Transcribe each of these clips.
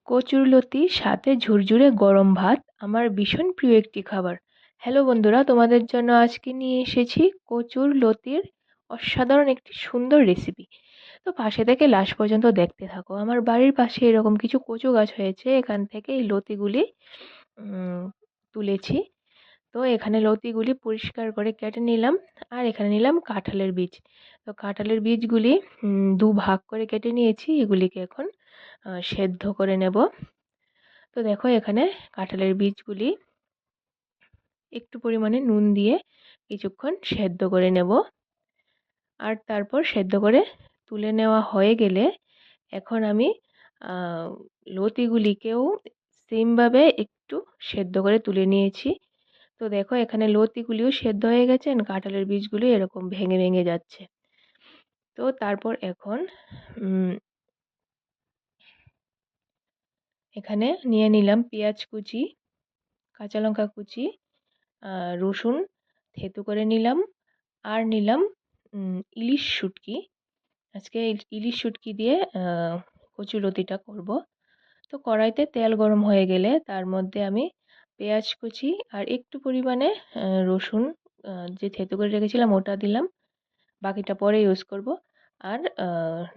কচুরলতি সাথে ঝুরঝুরে গরম ভাত আমার ভীষণ প্রিয় একটি খাবার। হ্যালো বন্ধুরা, তোমাদের জন্য আজকে নিয়ে এসেছি কচুরলতির অসাধারণ একটি সুন্দর রেসিপি। তো পাশে থেকে লাস্ট পর্যন্ত দেখতে থাকো। আমার বাড়ির পাশে এরকম কিছু কচু গাছ হয়েছে, এখান থেকে এই লতিগুলি উম, তুলেছি। তো এখানে লতিগুলি পরিষ্কার করে কেটে নিলাম। আর এখানে নিলাম কাঁঠালের বীজ। তো কাঁঠালের বীজগুলি দুভাগ করে কেটে নিয়েছি, এগুলিকে এখন সেদ্ধ করে নেব। তো দেখো এখানে কাঁঠালের বীজগুলি একটু পরিমাণে নুন দিয়ে কিছুক্ষণ সেদ্ধ করে নেব। আর তারপর সেদ্ধ করে তুলে নেওয়া হয়ে গেলে এখন আমি লতিগুলিকেও সেমভাবে একটু সেদ্ধ করে তুলে নিয়েছি। তো দেখো এখানে লতিগুলিও সেদ্ধ হয়ে গেছে, আর কাঁঠালের বীজগুলি এরকম ভেঙে ভেঙে যাচ্ছে। তো তারপর এখন এখানে নিয়ে নিলাম পেঁয়াজ কুচি, কাঁচা লঙ্কা কুচি, রসুন থেতো করে নিলাম। আর নিলাম ইলিশ শুটকি। আজকে ইলিশ শুটকি দিয়ে কচুলতিটা করব। তো কড়াইতে তেল গরম হয়ে গেলে তার মধ্যে আমি পেঁয়াজ কুচি আর একটু পরিমাণে রসুন যে থেতো করে রেখেছিলাম ওটা দিলাম। বাকিটা পরে ইউজ করব। আর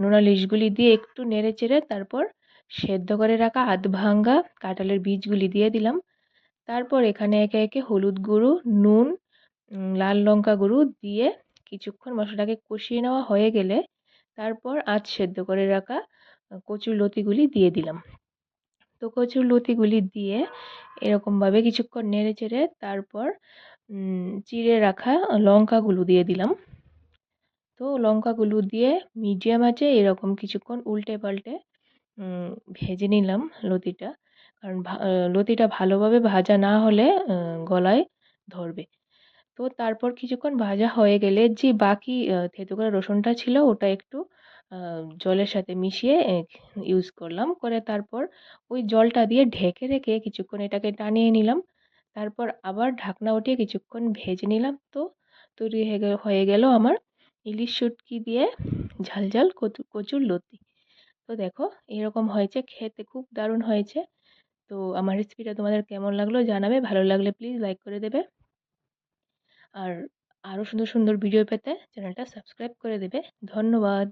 নোনা ইলিশগুলি দিয়ে একটু নেড়ে চেড়ে তারপর সেদ্ধ করে রাখা আধ ভাঙ্গা কাঁঠালের বীজগুলি দিয়ে দিলাম। তারপর এখানে একে একে হলুদ গুঁড়ো, নুন, লাল লঙ্কা গুঁড়ো দিয়ে কিছুক্ষণ মশলাটাকে কষিয়ে নেওয়া হয়ে গেলে তারপর আধ সেদ্ধ করে রাখা কচুর লতিগুলি দিয়ে দিলাম। তো কচুর লতিগুলি দিয়ে এরকমভাবে কিছুক্ষণ নেড়ে চেড়ে তারপর চিড়ে রাখা লঙ্কাগুলো দিয়ে দিলাম। তো লঙ্কাগুলো দিয়ে মিডিয়াম আঁচে এরকম কিছুক্ষণ উল্টে পাল্টে ভেজে নিলাম লতিটা। কারণ লতিটা ভালোভাবে ভাজা না হলে গলায় ধরবে। তো তারপর কিছুক্ষণ ভাজা হয়ে গেলে যে বাকি থেতো করা রসুনটা ছিল ওটা একটু জলের সাথে মিশিয়ে ইউজ করলাম। করে তারপর ওই জলটা দিয়ে ঢেকে রেখে কিছুক্ষণ এটাকে টানিয়ে নিলাম। তারপর আবার ঢাকনা উঠিয়ে কিছুক্ষণ ভেজে নিলাম। তো তৈরি হয়ে গেল আমার ইলিশ শুটকি দিয়ে ঝাল ঝাল কচুর লতি। তো দেখো এরকম হয়েছে, খেতে খুব দারুণ হয়েছে। তো আমার রেসিপিটা তোমাদের কেমন লাগলো জানাবে, ভালো লাগলে প্লিজ লাইক করে দেবে। আর আরও সুন্দর সুন্দর ভিডিও পেতে চ্যানেলটা সাবস্ক্রাইব করে দেবে। ধন্যবাদ।